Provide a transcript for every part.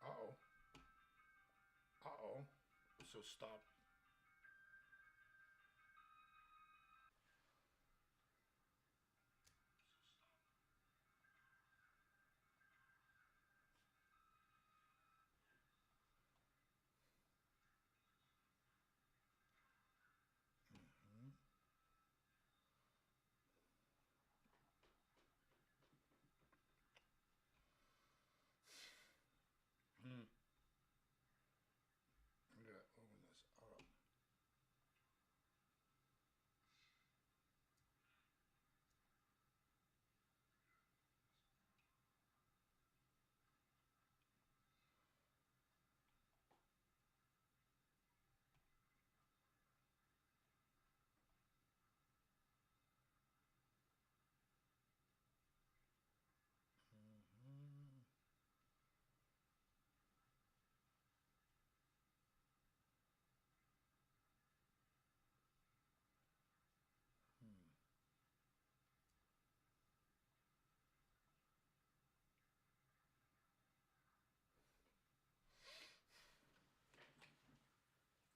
Uh-oh. Uh-oh. So stop. Hmm. I'm gonna open this up. Mm-hmm. Hmm.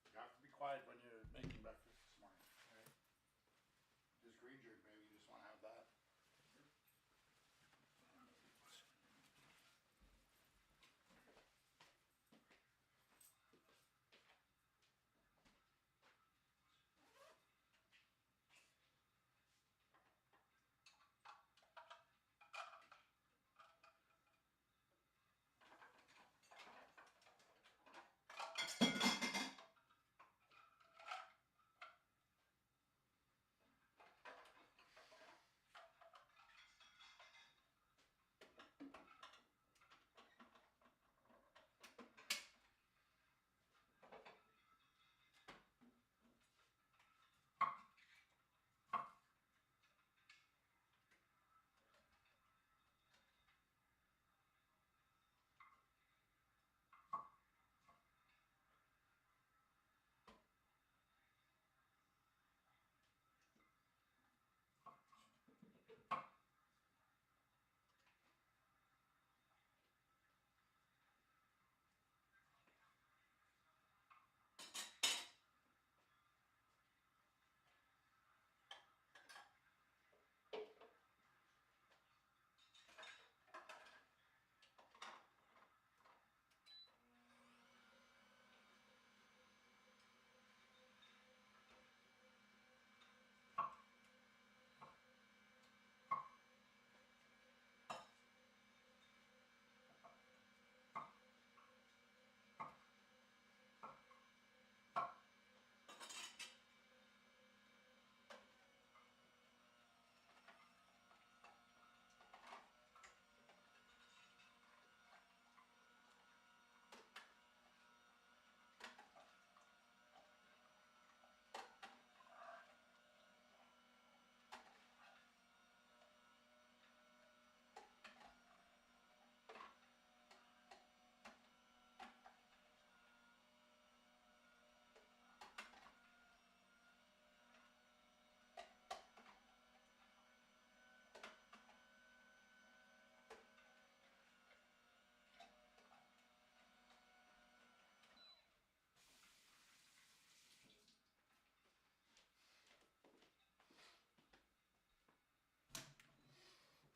You have to be quiet when you're making breakfast this morning. Right? This green drink, maybe you just want to have that.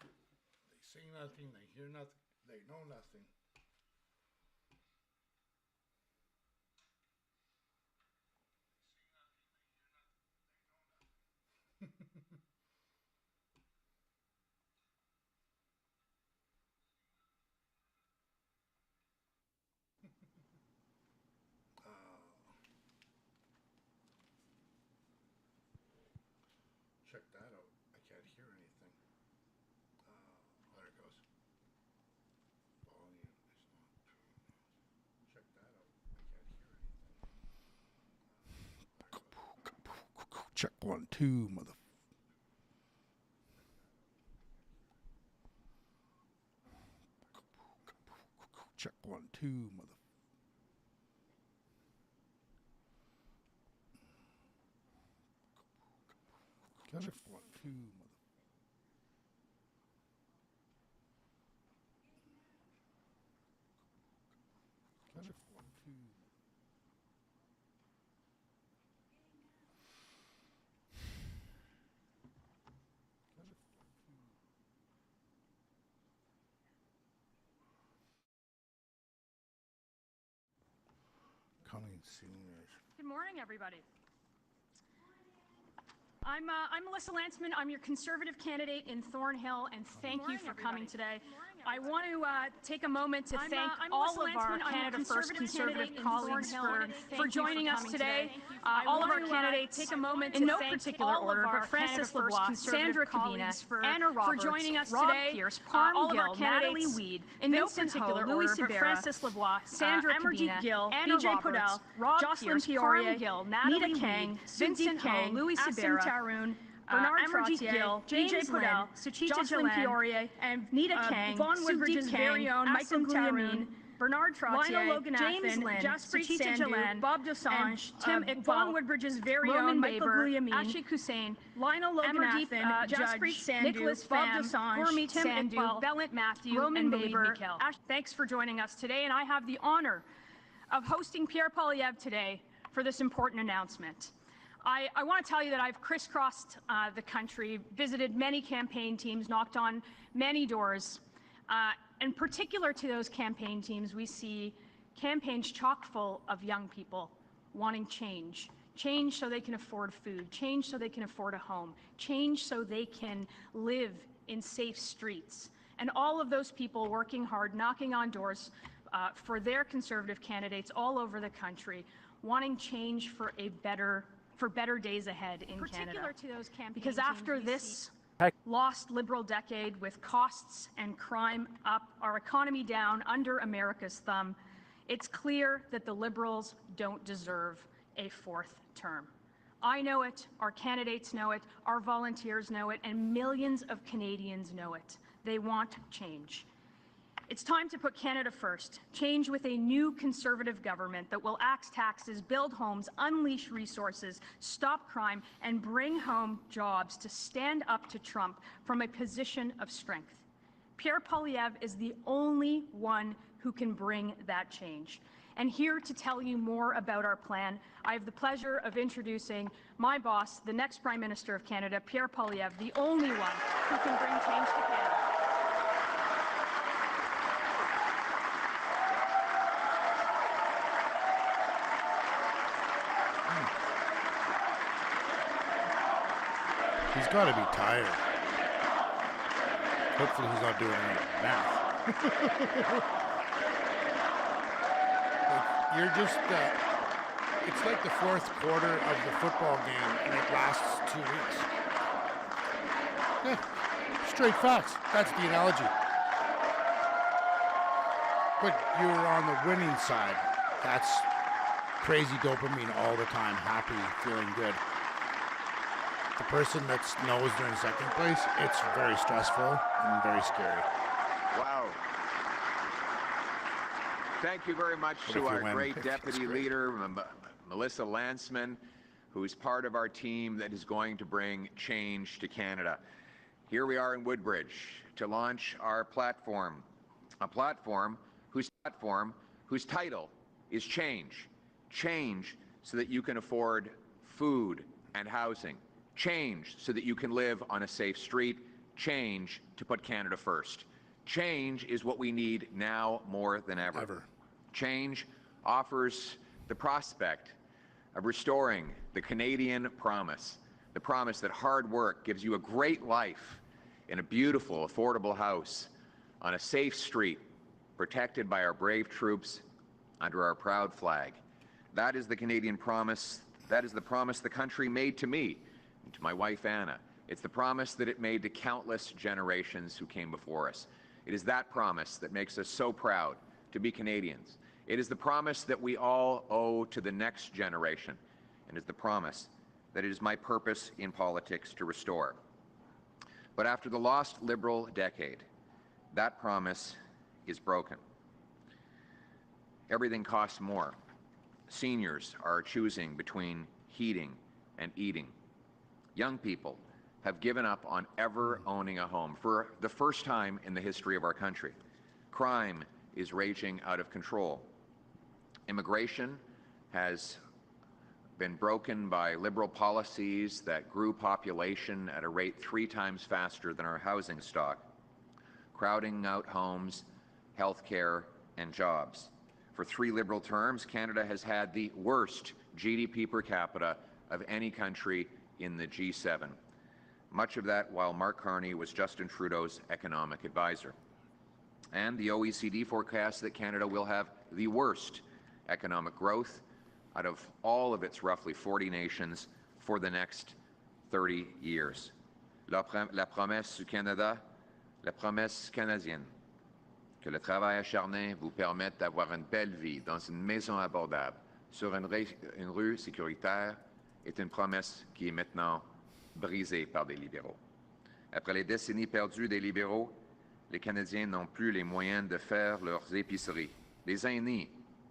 They see nothing, they hear nothing, they know nothing. Uh, Check that out. I can't hear anything. There it goes. Volume is not turned. Check that out. I can't hear anything. Check 1, 2, mother. Check 1, 2, mother. Check 1, 2, mother. Seniors. Good morning, everybody. I'm Melissa Lantzman. I'm your Conservative candidate in Thornhill, and thank you for coming today. I want to take a moment to thank all of our Canada First Conservative colleagues for joining us today. All of our candidates, take a moment in no particular order, but Francis LeBlanc, Sandra Cabina, Anna Roberts, for joining us today. Pierce, all of our candidates, Weed, in no particular order, but Francis LeBlanc, Sandra Cabina, Gill, BJ Podell, Jocelyn Peoria, Nita Kang, Vincent Kang, Louis Sabera, Tarun, Bernard Trottier, James Podell, Jocelyn Peoria, and Nita Kang, Vaughan Woodbridge's very own Michael Tarun, Bernard Trottier, James Lynn, Suchita Jalan, Bob Dosanjh, Tim Iqbal, Vaughan Woodbridge's very own Michael Guglielmin, Ashley Hussain, Lionel Loganathan, Jaspreet Sandhu, Nicholas Bob Dosanjh, Gurmeet Sandhu, Bellant Matthew, Roman Baber. Thanks for joining us today, and I have the honor of hosting Pierre Poilivre today for this important announcement. I want to tell you that I've crisscrossed the country, visited many campaign teams, knocked on many doors. And particular to those campaign teams, we see campaigns chock full of young people wanting change. Change so they can afford food, change so they can afford a home, change so they can live in safe streets. And all of those people working hard, knocking on doors for their Conservative candidates all over the country, wanting change for better days ahead in Canada. To those because after this lost Liberal decade with costs and crime up, our economy down, under America's thumb, it's clear that the Liberals don't deserve a fourth term. I know it, our candidates know it, our volunteers know it, and millions of Canadians know it. They want change. It's time to put Canada first. Change with a new Conservative government that will axe taxes, build homes, unleash resources, stop crime, and bring home jobs to stand up to Trump from a position of strength. Pierre Poilivre is the only one who can bring that change. And here to tell you more about our plan, I have the pleasure of introducing my boss, the next Prime Minister of Canada, Pierre Poilivre, the only one who can bring change to Canada. He's got to be tired. Hopefully he's not doing any math. You're just, it's like the fourth quarter of the football game and it lasts 2 weeks. Yeah, straight facts. That's the analogy. But you're on the winning side. That's crazy dopamine all the time, happy, feeling good. The person that knows they're in second place, it's very stressful and very scary. Wow. Thank you very much to our great deputy leader, Melissa Lantzman, who is part of our team that is going to bring change to Canada. Here we are in Woodbridge to launch our platform, a platform whose title is Change. Change so that you can afford food and housing. Change so that you can live on a safe street. Change to put Canada first. Change is what we need now more than ever. Change offers the prospect of restoring the Canadian promise, the promise that hard work gives you a great life in a beautiful, affordable house on a safe street, protected by our brave troops under our proud flag. That is the Canadian promise. That is the promise the country made to me, to my wife Anna. It's the promise that it made to countless generations who came before us. It is that promise that makes us so proud to be Canadians. It is the promise that we all owe to the next generation, and is the promise that it is my purpose in politics to restore. But after the lost Liberal decade, that promise is broken. Everything costs more. Seniors are choosing between heating and eating. Young people have given up on ever owning a home for the first time in the history of our country. Crime is raging out of control. Immigration has been broken by Liberal policies that grew population at a rate 3 times faster than our housing stock, crowding out homes, health care, and jobs. For 3 Liberal terms, Canada has had the worst GDP per capita of any country in the G7. Much of that while Mark Carney was Justin Trudeau's economic advisor. And the OECD forecasts that Canada will have the worst economic growth out of all of its roughly 40 nations for the next 30 years. La promesse du Canada, la promesse canadienne, que le travail acharné vous permette d'avoir une belle vie dans une maison abordable, sur une rue sécuritaire, est une promesse qui est maintenant brisée par des libéraux. Après les décennies perdues des libéraux, les Canadiens n'ont plus les moyens de faire leurs épiceries. Les aînés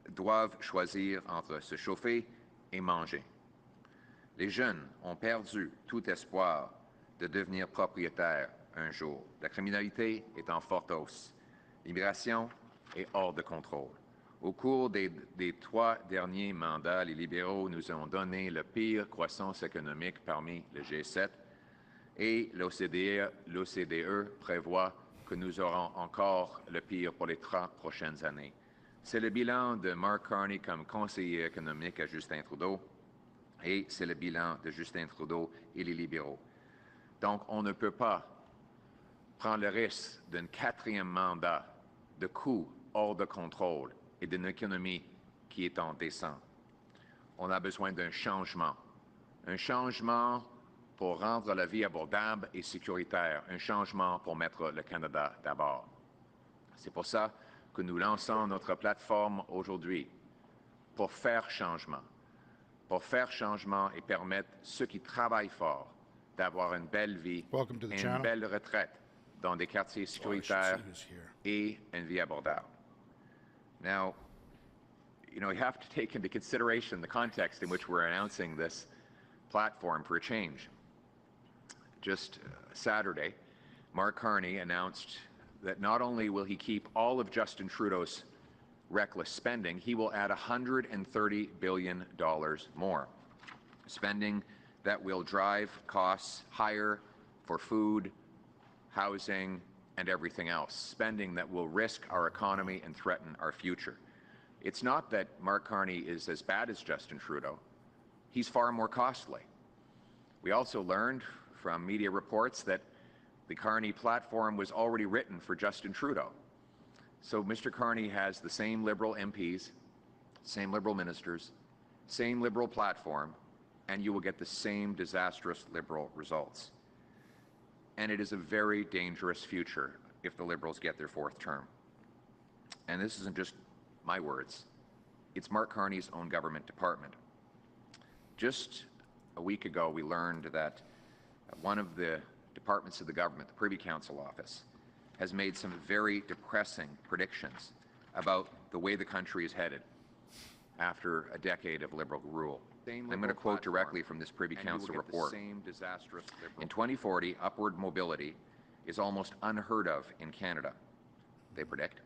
doivent choisir entre se chauffer et manger. Les jeunes ont perdu tout espoir de devenir propriétaires un jour. La criminalité est en forte hausse. L'immigration est hors de contrôle. Au cours des 3 derniers mandats, les libéraux nous ont donné la pire croissance économique parmi le G7 et l'OCDE prévoit que nous aurons encore le pire pour les 30 prochaines années. C'est le bilan de Mark Carney comme conseiller économique à Justin Trudeau et c'est le bilan de Justin Trudeau et les libéraux. Donc, on ne peut pas prendre le risque d'un 4e mandat de coûts hors de contrôle et d'une économie qui est en descente. On a besoin d'un changement pour rendre la vie abordable et sécuritaire, un changement pour mettre le Canada d'abord. C'est pour ça que nous lançons notre plateforme aujourd'hui, pour faire changement et permettre ceux qui travaillent fort d'avoir une belle vie et une belle retraite dans des quartiers sécuritaires et une vie abordable. Now, you have to take into consideration the context in which we're announcing this platform for a change. Just Saturday, Mark Carney announced that not only will he keep all of Justin Trudeau's reckless spending, he will add $130 billion more. Spending that will drive costs higher for food, housing, and everything else. Spending that will risk our economy and threaten our future. It's not that Mark Carney is as bad as Justin Trudeau. He's far more costly. We also learned from media reports that the Carney platform was already written for Justin Trudeau. So Mr. Carney has the same Liberal MPs, same Liberal ministers, same Liberal platform, and you will get the same disastrous Liberal results. And it is a very dangerous future if the Liberals get their 4th term. And this isn't just my words. It's Mark Carney's own government department. Just a week ago, we learned that one of the departments of the government, the Privy Council office, has made some very depressing predictions about the way the country is headed after a decade of Liberal rule. I'm going to quote directly from this Privy Council report. In 2040, upward mobility is almost unheard of in Canada, they predict.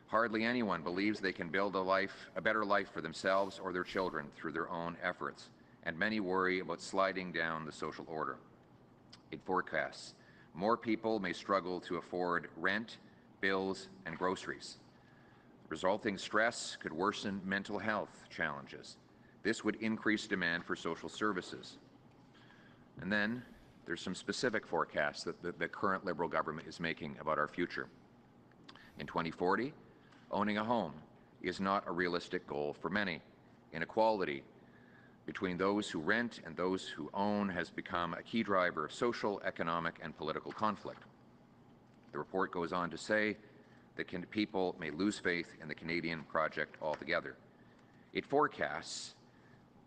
Hardly anyone believes they can build a better life for themselves or their children through their own efforts, and many worry about sliding down the social order. It forecasts more people may struggle to afford rent, bills, and groceries. Resulting stress could worsen mental health challenges. This would increase demand for social services. And then there's some specific forecasts that the current Liberal government is making about our future. In 2040, owning a home is not a realistic goal for many. Inequality between those who rent and those who own has become a key driver of social, economic, and political conflict. The report goes on to say that people may lose faith in the Canadian project altogether. It forecasts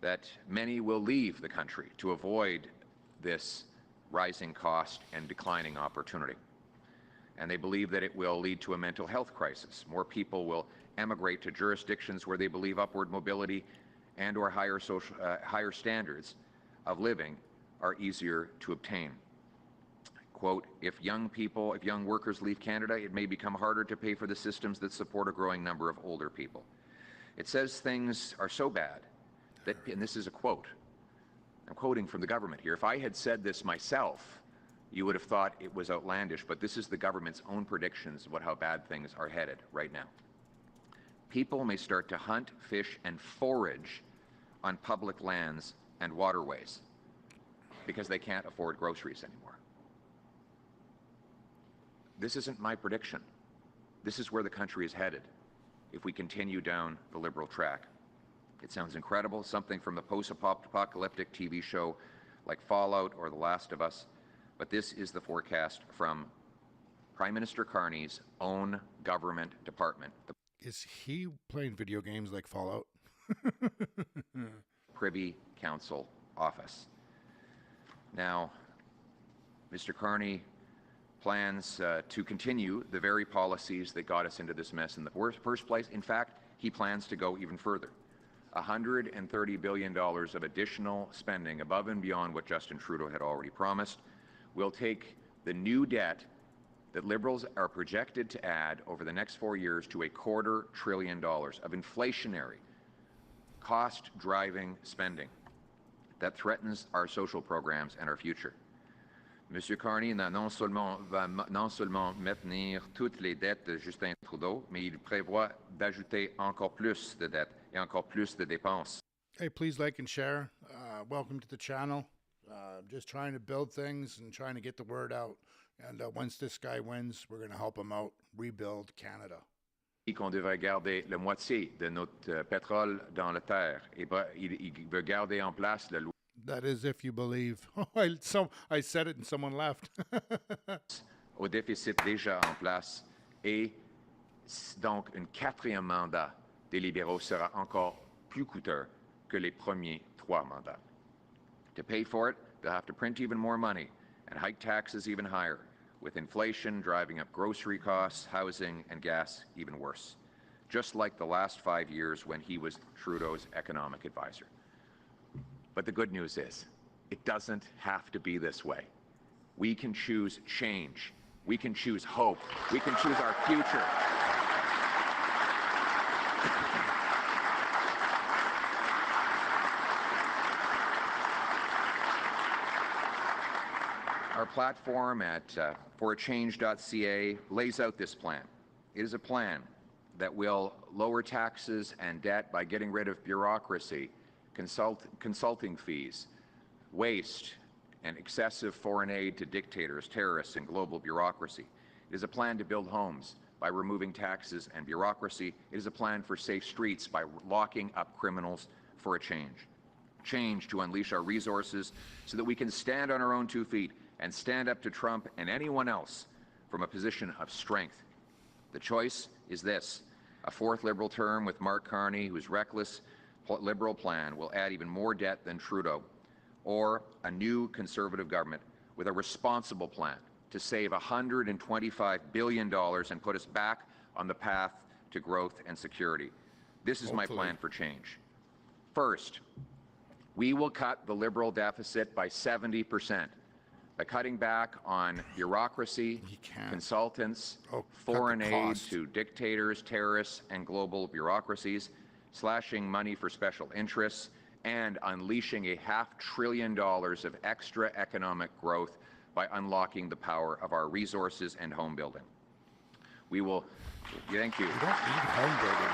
that many will leave the country to avoid this rising cost and declining opportunity. And they believe that it will lead to a mental health crisis. More people will emigrate to jurisdictions where they believe upward mobility and or higher standards of living are easier to obtain. Quote, if young workers leave Canada, it may become harder to pay for the systems that support a growing number of older people. It says things are so bad that, and this is a quote, I'm quoting from the government here, if I had said this myself, you would have thought it was outlandish, but this is the government's own predictions about how bad things are headed right now. People may start to hunt, fish, and forage on public lands and waterways because they can't afford groceries anymore. This isn't my prediction. This is where the country is headed if we continue down the Liberal track. It sounds incredible, something from the post-apocalyptic TV show like Fallout or The Last of Us, but this is the forecast from Prime Minister Carney's own government department. Is he playing video games like Fallout? Privy Council office. Now, Mr. Carney plans to continue the very policies that got us into this mess in the first place. In fact, he plans to go even further. $130 billion of additional spending above and beyond what Justin Trudeau had already promised will take the new debt that Liberals are projected to add over the next 4 years to $250 billion of inflationary, cost-driving spending that threatens our social programs and our future. M. Carney va non seulement maintenir toutes les dettes de Justin Trudeau, mais il prévoit d'ajouter encore plus de dettes et encore plus de dépenses. Hey, please like and share. Welcome to the channel. Just trying to build things and trying to get the word out. And once this guy wins, we're going to help him out rebuild Canada. Qu'on devrait garder la moitié de notre pétrole dans la terre. Et il veut garder en place la loi. That is if you believe. I said it and someone laughed. Au déficit déjà en place. Et donc, un quatrième mandat des libéraux sera encore plus coûteux que les premiers 3 mandats. To pay for it, they'll have to print even more money and hike taxes even higher, with inflation driving up grocery costs, housing, and gas even worse. Just like the last 5 years when he was Trudeau's economic advisor. But the good news is, it doesn't have to be this way. We can choose change. We can choose hope. We can choose our future. Our platform at forachange.ca lays out this plan. It is a plan that will lower taxes and debt by getting rid of bureaucracy, consulting fees, waste, and excessive foreign aid to dictators, terrorists, and global bureaucracy. It is a plan to build homes by removing taxes and bureaucracy. It is a plan for safe streets by locking up criminals for a change. Change to unleash our resources so that we can stand on our own 2 feet and stand up to Trump and anyone else from a position of strength. The choice is this: a 4th Liberal term with Mark Carney, whose reckless Liberal plan will add even more debt than Trudeau, or a new Conservative government with a responsible plan to save $125 billion and put us back on the path to growth and security. This is my plan for change. First, we will cut the Liberal deficit by 70%. By cutting back on bureaucracy, consultants, foreign aid to dictators, terrorists, and global bureaucracies, slashing money for special interests, and unleashing $500 billion of extra economic growth by unlocking the power of our resources and home building. We will, thank you. We don't need home building.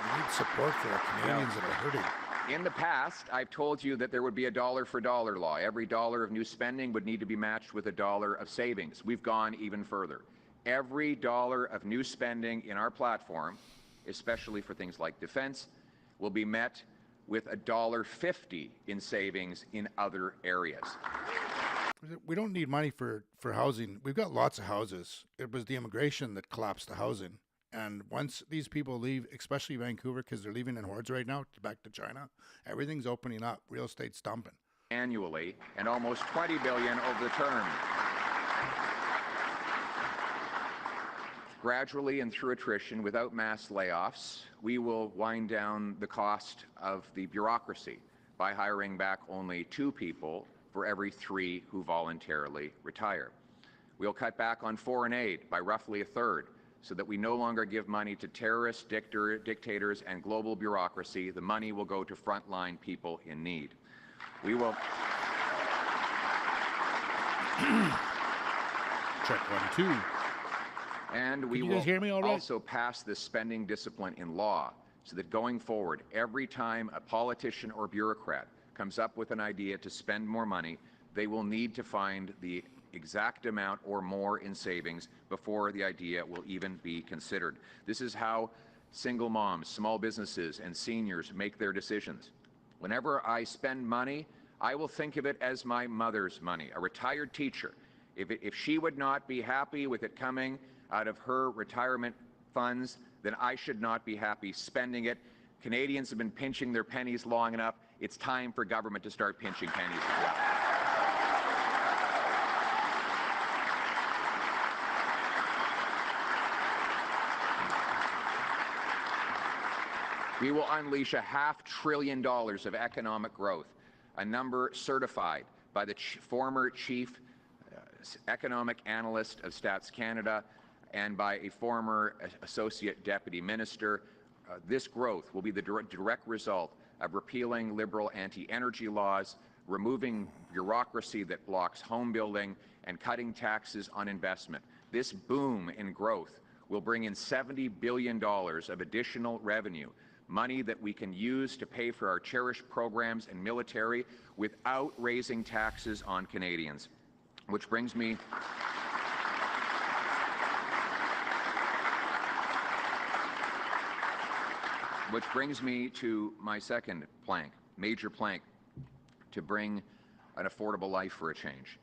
We need support for our Canadians that are hurting. In the past, I've told you that there would be a dollar for dollar law. Every dollar of new spending would need to be matched with a dollar of savings. We've gone even further. Every dollar of new spending in our platform, especially for things like defense, will be met with $1.50 in savings in other areas. We don't need money for housing. We've got lots of houses. It was the immigration that collapsed the housing. And once these people leave, especially Vancouver, because they're leaving in hordes right now, back to China, everything's opening up. Real estate's dumping. Annually, and almost $20 billion over the term. Gradually and through attrition, without mass layoffs, we will wind down the cost of the bureaucracy by hiring back only 2 people for every 3 who voluntarily retire. We'll cut back on foreign aid by roughly 1/3, so that we no longer give money to terrorists, dictators, and global bureaucracy. The money will go to frontline people in need. We will... Check 1, 2. And we will also pass this spending discipline in law so that going forward, every time a politician or bureaucrat comes up with an idea to spend more money, they will need to find the exact amount or more in savings before the idea will even be considered. This is how single moms, small businesses, and seniors make their decisions. Whenever I spend money, I will think of it as my mother's money, a retired teacher. If she would not be happy with it coming out of her retirement funds, then I should not be happy spending it. Canadians have been pinching their pennies long enough. It's time for government to start pinching pennies as well. We will unleash $500 billion of economic growth, a number certified by the former chief economic analyst of Stats Canada and by a former associate deputy minister. This growth will be the direct result of repealing liberal anti-energy laws, removing bureaucracy that blocks home building, and cutting taxes on investment. This boom in growth will bring in $70 billion of additional revenue, money that we can use to pay for our cherished programs and military without raising taxes on Canadians. Which brings me to my second plank, major plank, to bring an affordable life for a change.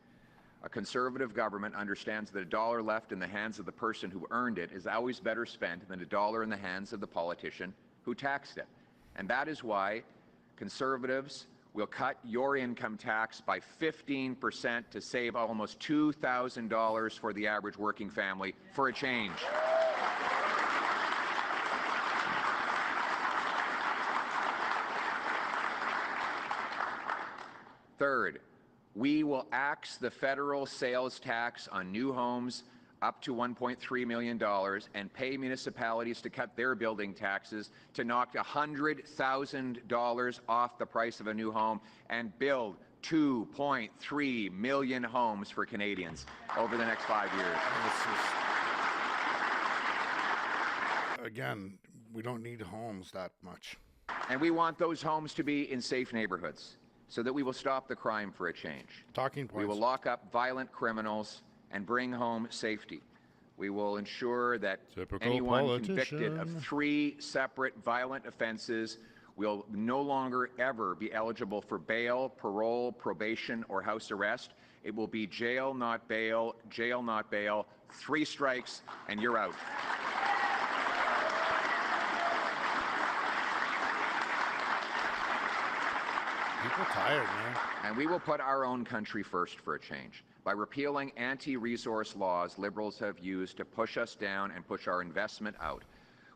A Conservative government understands that a dollar left in the hands of the person who earned it is always better spent than a dollar in the hands of the politician who taxed it. And that is why Conservatives will cut your income tax by 15% to save almost $2,000 for the average working family for a change. Third, we will axe the federal sales tax on new homes up to $1.3 million and pay municipalities to cut their building taxes to knock $100,000 off the price of a new home and build 2.3 million homes for Canadians over the next 5 years. Again, we don't need homes that much. And we want those homes to be in safe neighborhoods so that we will stop the crime for a change. Talking points. We will lock up violent criminals and bring home safety. We will ensure that anyone convicted of 3 separate violent offenses will no longer ever be eligible for bail, parole, probation, or house arrest. It will be jail, not bail, jail, not bail, 3 strikes, and you're out. People tired, man. And we will put our own country first for a change. By repealing anti-resource laws Liberals have used to push us down and push our investment out,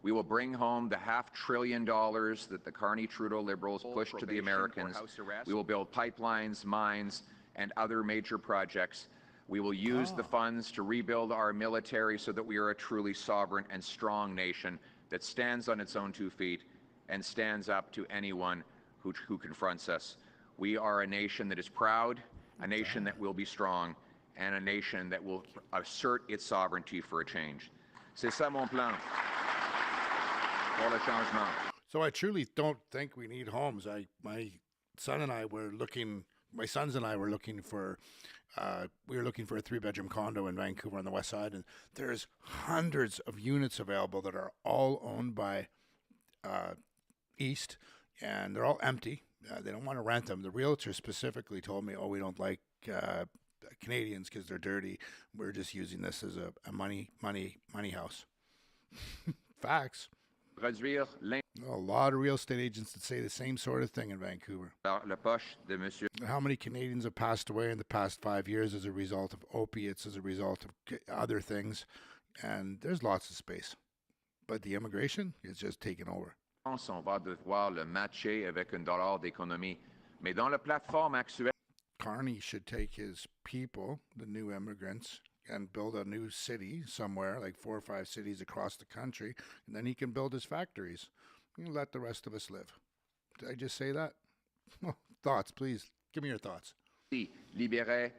we will bring home the $500 billion that the Carney-Trudeau Liberals pushed to the Americans. We will build pipelines, mines, and other major projects. We will use the funds to rebuild our military so that we are a truly sovereign and strong nation that stands on its own 2 feet and stands up to anyone who confronts us. We are a nation that is proud, a nation that will be strong, and a nation that will assert its sovereignty for a change. C'est ça mon plan pour le changement. So I truly don't think we need homes. My sons and I were looking for a 3-bedroom condo in Vancouver on the west side, and there's hundreds of units available that are all owned by East, and they're all empty. They don't want to rent them. The realtor specifically told me, we don't like Canadians because they're dirty. We're just using this as a money house. Facts. A lot of real estate agents that say the same sort of thing in Vancouver. How many Canadians have passed away in the past 5 years as a result of opiates, as a result of other things? And there's lots of space. But the immigration is just taking over. On va devoir le matcher avec $1 d'économie. Mais dans la plateforme actuelle, Carney should take his people, the new immigrants, and build a new city somewhere, like 4 or 5 cities across the country, and then he can build his factories and let the rest of us live. Did I just say that? Thoughts, please. Give me your thoughts. Libérer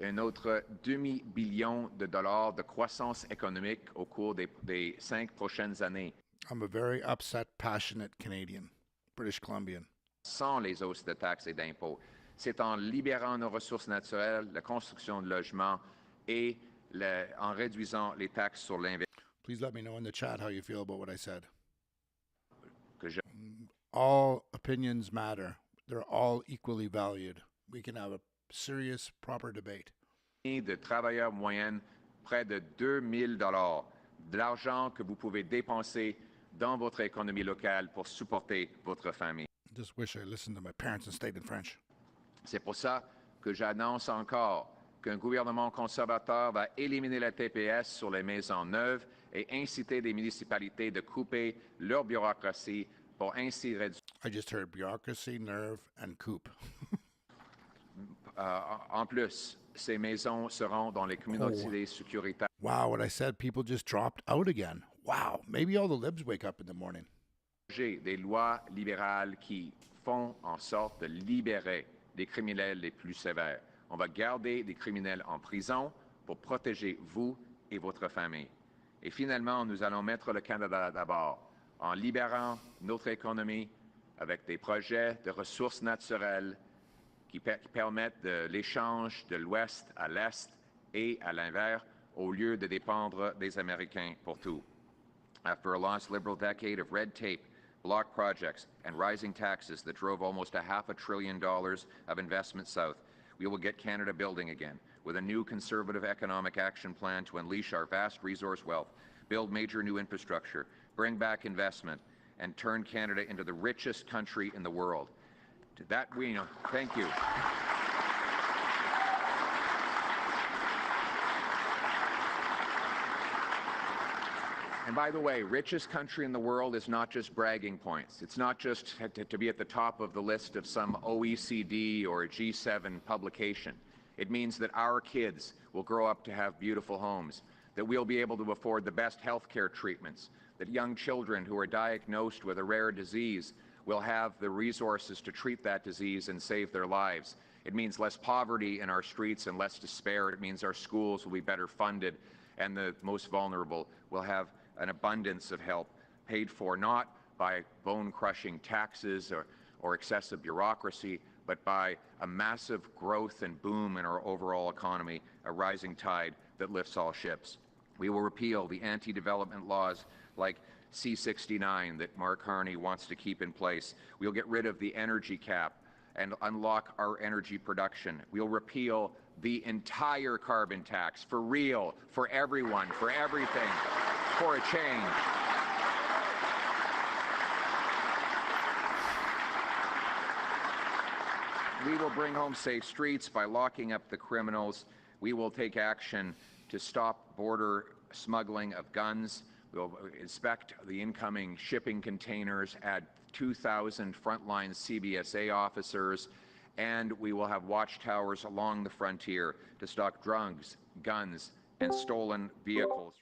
un autre demi-billion de dollars de croissance économique au cours des 5 prochaines années. I'm a very upset, passionate Canadian, British Columbian. Sans les hausses de taxes et d'impôts. C'est en libérant nos ressources naturelles, la construction de logements et en réduisant les taxes sur l'investissement. Please let me know in the chat how you feel about what I said. Que je... All opinions matter. They're all equally valued. We can have a serious, proper debate. De travailleurs moyennes, près de 2000 $, de l'argent que vous pouvez dépenser dans votre économie locale pour supporter votre famille. Just wish I listened to my parents and stayed in French. C'est pour ça que j'annonce encore qu'un gouvernement conservateur va éliminer la TPS sur les maisons neuves et inciter les municipalités de couper leur bureaucratie pour ainsi réduire. I just heard bureaucracy, nerve, and coop. En plus, ces maisons seront dans les communautés sécuritaires. Wow, what I said, people just dropped out again. Wow, maybe all the libs wake up in the morning. J'ai des lois libérales qui font en sorte de libérer les criminels les plus sévères. On va garder des criminels en prison pour protéger vous et votre famille. Et finalement, nous allons mettre le Canada d'abord en libérant notre économie avec des projets de ressources naturelles qui permettent de l'échange de l'Ouest à l'Est et à l'inverse au lieu de dépendre des Américains pour tout. After a lost liberal decade of red tape, block projects, and rising taxes that drove almost $500 billion of investment south, we will get Canada building again with a new conservative economic action plan to unleash our vast resource wealth, build major new infrastructure, bring back investment, and turn Canada into the richest country in the world. To that we know. Thank you. And by the way, richest country in the world is not just bragging points. It's not just to be at the top of the list of some OECD or G7 publication. It means that our kids will grow up to have beautiful homes, that we'll be able to afford the best health care treatments, that young children who are diagnosed with a rare disease will have the resources to treat that disease and save their lives. It means less poverty in our streets and less despair. It means our schools will be better funded and the most vulnerable will have an abundance of help paid for not by bone-crushing taxes or excessive bureaucracy, but by a massive growth and boom in our overall economy, a rising tide that lifts all ships. We will repeal the anti-development laws like C-69 that Mark Carney wants to keep in place. We'll get rid of the energy cap and unlock our energy production. We'll repeal the entire carbon tax for real, for everyone, for everything, for a change. We will bring home safe streets by locking up the criminals. We will take action to stop border smuggling of guns. We'll inspect the incoming shipping containers, add 2,000 frontline CBSA officers, and we will have watchtowers along the frontier to stop drugs, guns, and stolen vehicles.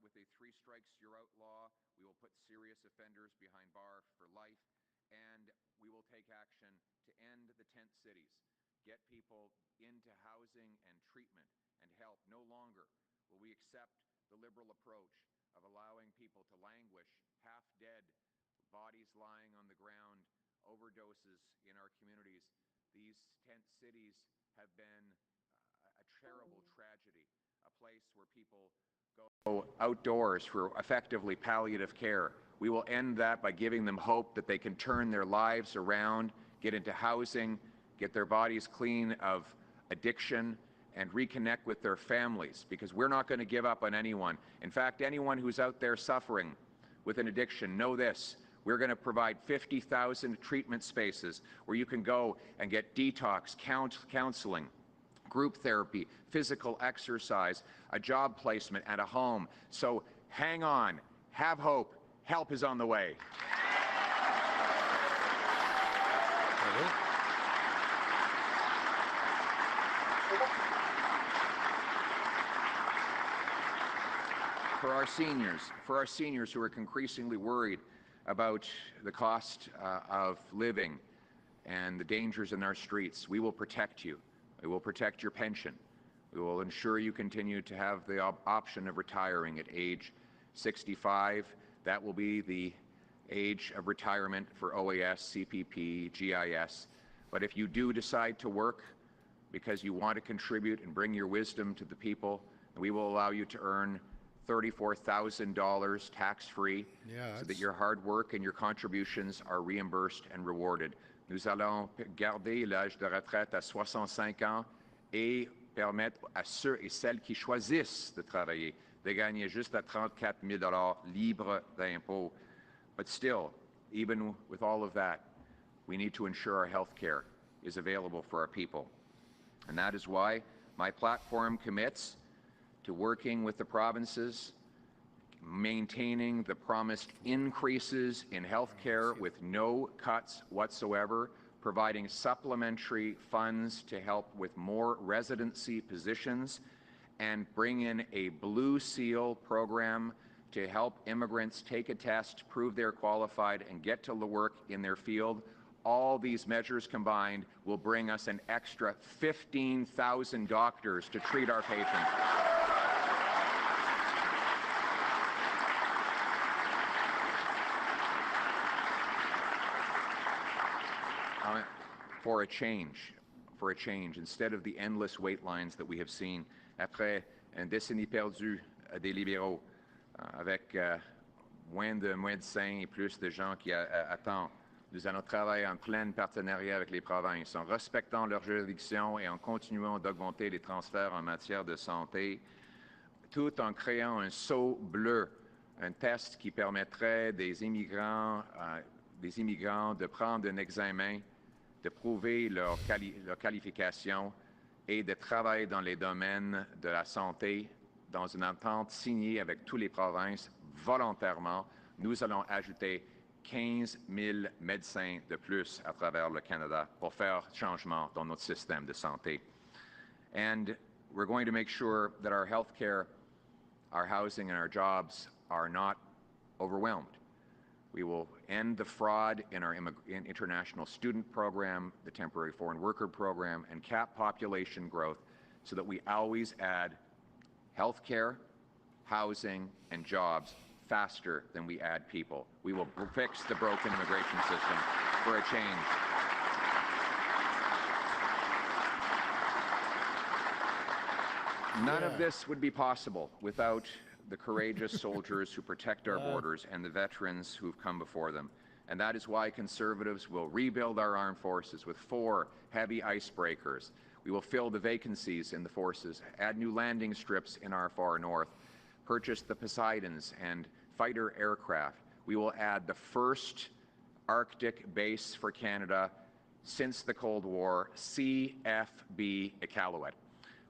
With a three strikes you're out law, we will put serious offenders behind bars for life, and we will take action to end the tent cities, get people into housing and treatment and help. No longer will we accept the liberal approach of allowing people to languish, half dead, bodies lying on the ground, overdoses in our communities. These tent cities have been a terrible tragedy, a place where people go outdoors for effectively palliative care. We will end that by giving them hope that they can turn their lives around, get into housing, get their bodies clean of addiction, and reconnect with their families, because we're not going to give up on anyone. In fact, anyone who's out there suffering with an addiction, know this: we're going to provide 50,000 treatment spaces where you can go and get detox, counseling, group therapy, physical exercise, a job placement, and a home. So hang on, have hope, help is on the way. For our seniors who are increasingly worried about the cost of living and the dangers in our streets, we will protect you. We will protect your pension. We will ensure you continue to have the option of retiring at age 65. That will be the age of retirement for OAS, CPP, GIS. But if you do decide to work because you want to contribute and bring your wisdom to the people, we will allow you to earn $34,000 tax-free so that your hard work and your contributions are reimbursed and rewarded. Nous allons garder l'âge de retraite à 65 ans et permettre à ceux et celles qui choisissent de travailler de gagner juste à 34 000 $ libres d'impôts. But still, even with all of that, we need to ensure our health care is available for our people. And that is why my platform commits to working with the provinces, maintaining the promised increases in health care with no cuts whatsoever, providing supplementary funds to help with more residency positions, and bring in a Blue Seal program to help immigrants take a test, prove they're qualified, and get to work in their field. All these measures combined will bring us an extra 15,000 doctors to treat our patients. For a change, instead of the endless wait lines that we have seen après une décennie perdue des libéraux, avec moins de médecins et plus de gens qui attendent. Nous allons travailler en plein partenariat avec les provinces, en respectant leurs juridictions et en continuant d'augmenter les transferts en matière de santé, tout en créant un saut bleu, un test qui permettrait des immigrants de prendre un examen, de prouver leur qualification et de travailler dans les domaines de la santé dans une entente signée avec toutes les provinces volontairement. Nous allons ajouter 15 000 médecins de plus à travers le Canada pour faire changement dans notre système de santé. And we're going to make sure that our health care, our housing, and our jobs are not overwhelmed. We will end the fraud in our international student program, the temporary foreign worker program, and cap population growth so that we always add health care, housing, and jobs faster than we add people. We will fix the broken immigration system for a change. None of this would be possible without the courageous soldiers who protect our borders and the veterans who've come before them. And that is why Conservatives will rebuild our armed forces with 4 heavy icebreakers. We will fill the vacancies in the forces, add new landing strips in our far north, purchase the Poseidons and fighter aircraft. We will add the first Arctic base for Canada since the Cold War, CFB Iqaluit.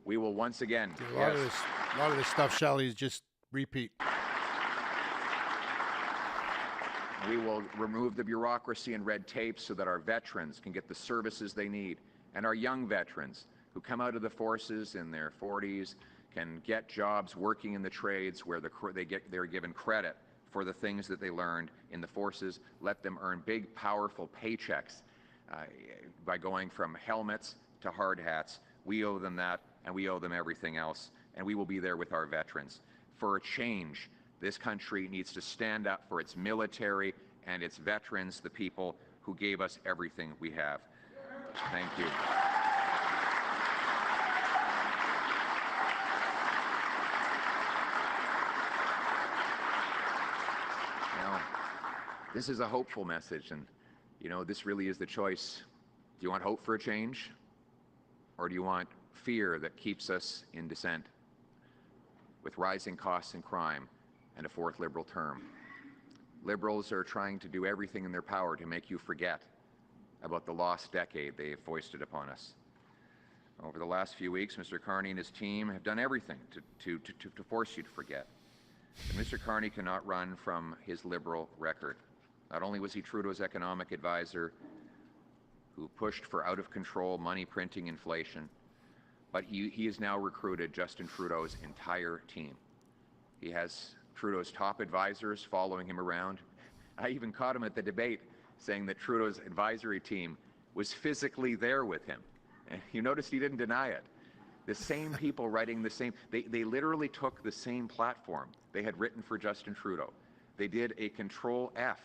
We will once again... A lot of this stuff, Shelley, is just repeat. We will remove the bureaucracy and red tape so that our veterans can get the services they need. And our young veterans who come out of the forces in their 40s can get jobs working in the trades where they're given credit for the things that they learned in the forces. Let them earn big, powerful paychecks by going from helmets to hard hats. We owe them that, and we owe them everything else. And we will be there with our veterans. For a change, this country needs to stand up for its military and its veterans, the people who gave us everything we have. Thank you. Now, this is a hopeful message, and this really is the choice. Do you want hope for a change, or do you want fear that keeps us in dissent with rising costs and crime and a 4th Liberal term? Liberals are trying to do everything in their power to make you forget about the lost decade they have foisted upon us. Over the last few weeks, Mr. Carney and his team have done everything to force you to forget. But Mr. Carney cannot run from his Liberal record. Not only was he Trudeau's economic advisor who pushed for out-of-control money-printing inflation, but he has now recruited Justin Trudeau's entire team. He has Trudeau's top advisors following him around. I even caught him at the debate saying that Trudeau's advisory team was physically there with him You noticed he didn't deny it. The same people writing the same, they literally took the same platform they had written for Justin Trudeau. They did a Control F,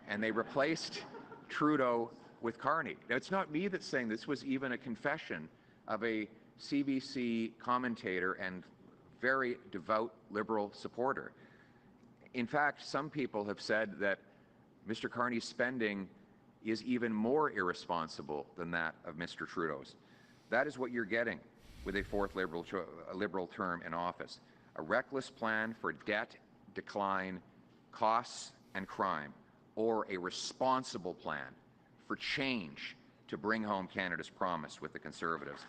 and they replaced Trudeau with Carney. Now, it's not me that's saying this was even a confession of a CBC commentator and very devout Liberal supporter. In fact, some people have said that Mr. Carney's spending is even more irresponsible than that of Mr. Trudeau's. That is what you're getting with a fourth Liberal term in office. A reckless plan for debt, decline, costs, and crime, or a responsible plan for change to bring home Canada's promise with the Conservatives.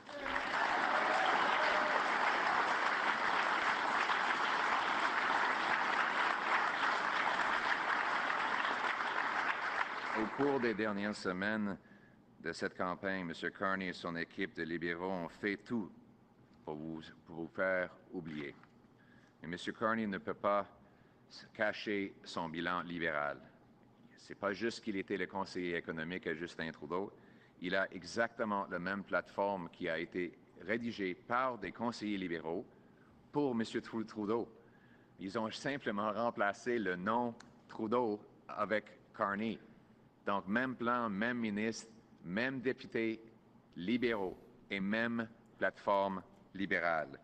Au cours des dernières semaines de cette campagne, M. Carney et son équipe de libéraux ont fait tout pour vous faire oublier. Mais M. Carney ne peut pas cacher son bilan libéral. Ce n'est pas juste qu'il était le conseiller économique à Justin Trudeau. Il a exactement la même plateforme qui a été rédigée par des conseillers libéraux pour M. Trudeau. Ils ont simplement remplacé le nom Trudeau avec Carney. Donc, même plan, même ministre, même député libéraux et même plateforme libérale.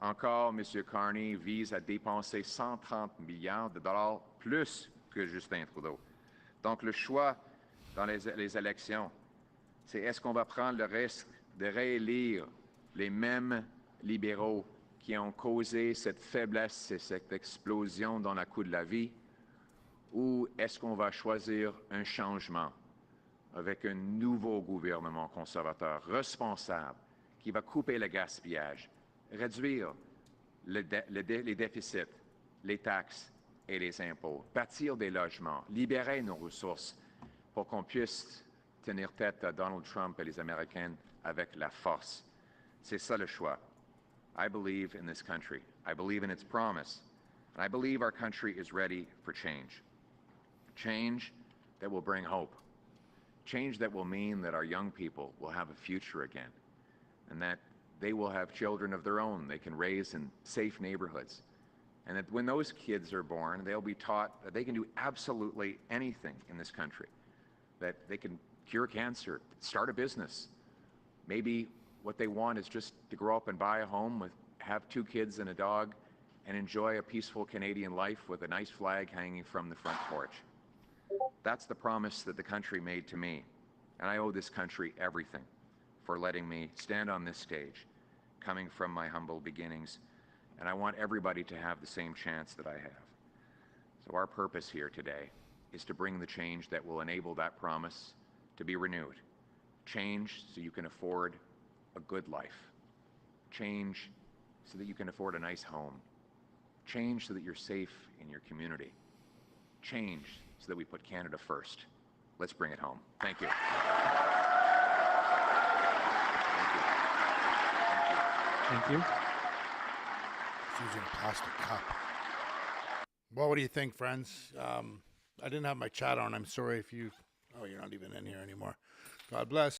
Encore, M. Carney vise à dépenser 130 milliards de dollars plus que Justin Trudeau. Donc, le choix dans les élections, c'est est-ce qu'on va prendre le risque de réélire les mêmes libéraux qui ont causé cette faiblesse et cette explosion dans le coût de la vie, ou est-ce qu'on va choisir un changement avec un nouveau gouvernement conservateur responsable qui va couper le gaspillage, réduire les déficits, les taxes et les impôts, bâtir des logements, libérer nos ressources pour qu'on puisse tenir tête à Donald Trump et les Américains avec la force. C'est ça le choix. I believe in this country. I believe in its promise. And I believe our country is ready for change. Change that will bring hope. Change that will mean that our young people will have a future again, and that they will have children of their own they can raise in safe neighborhoods. And that when those kids are born, they'll be taught that they can do absolutely anything in this country. That they can cure cancer, start a business. Maybe what they want is just to grow up and buy a home, have 2 kids and a dog, and enjoy a peaceful Canadian life with a nice flag hanging from the front porch. That's the promise that the country made to me, and I owe this country everything for letting me stand on this stage, coming from my humble beginnings, and I want everybody to have the same chance that I have. So our purpose here today is to bring the change that will enable that promise to be renewed. Change so you can afford a good life. Change so that you can afford a nice home. Change so that you're safe in your community. Change so that we put Canada first. Let's bring it home. Thank you. Thank you. He's using a plastic cup. Well, what do you think, friends? I didn't have my chat on. I'm sorry if you... Oh, you're not even in here anymore. God bless.